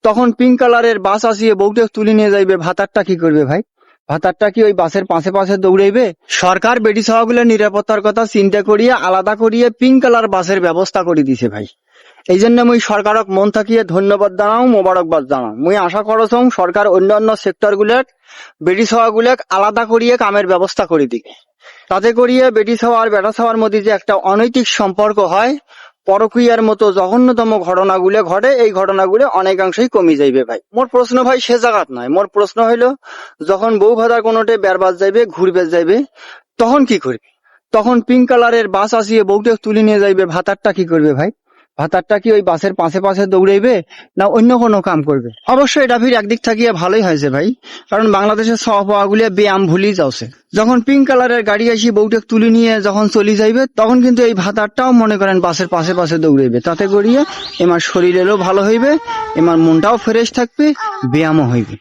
তখন পিঙ্ক কালারের বাস আসিয়ে বউটা তুলে নিয়ে যাইবে, ভাতারটা কি করবে ভাই? ভাতারটা কি ওই বাসের পাশে পাশে দৌড়াইবে? সরকার বেটি সহগুলোর নিরাপত্তার কথা চিন্তা করিয়ে আলাদা করিয়ে পিঙ্ক কালার বাসের ব্যবস্থা করে দিছে ভাই। এই জন্য মুই সরকারক মন থাকিয়ে ধন্যবাদ জানাও, মোবারকবাদ জানাও। মুই আশা করছং সরকার অন্যান্য সেক্টর গুলাক বেটি সহগুলাক আলাদা করিয়ে কামের ব্যবস্থা করে দিকে, তাতে করিয়ে বেটি সহ আর বেটা সবার মধ্যে যে একটা অনৈতিক সম্পর্ক হয়, পরকীয়ার মতো জঘন্যতম ঘটনাগুলো ঘটে, এই ঘটনাগুলো অনেকাংশেই কমে যাইবে ভাই। মোর প্রশ্ন ভাই সে জায়গাত নয়, মোর প্রশ্ন হইলো যখন বউ ভাতার কোনোটে বেরবাজ যাইবে, ঘুরবে যাইবে, তখন কি করবে? তখন পিঙ্ক কালারের বাস আসিয়ে বউটা তুলে নিয়ে যাইবে, ভাতারটা কি করবে ভাই? ভাতারটা কি ওই বাসের পাশে পাশে দৌড়াইবে না অন্য কোনো কাম করবে? অবশ্যই এটা ফির একদিক থাকিয়ে ভালোই হয়েছে ভাই, কারণ বাংলাদেশের সহপাগুলি ব্যায়াম ভুলি যাচ্ছে। যখন পিঙ্ক কালারের গাড়ি আসি বউটা তুলে নিয়ে যখন চলে যাইবে, তখন কিন্তু এই ভাতারটাও মনে করেন বাসের পাশে পাশে দৌড়াইবে, তাতে করিয়ে এমার শরীরেরও ভালো হইবে, এমার মনটাও ফ্রেশ থাকবে, ব্যায়ামও হইবে।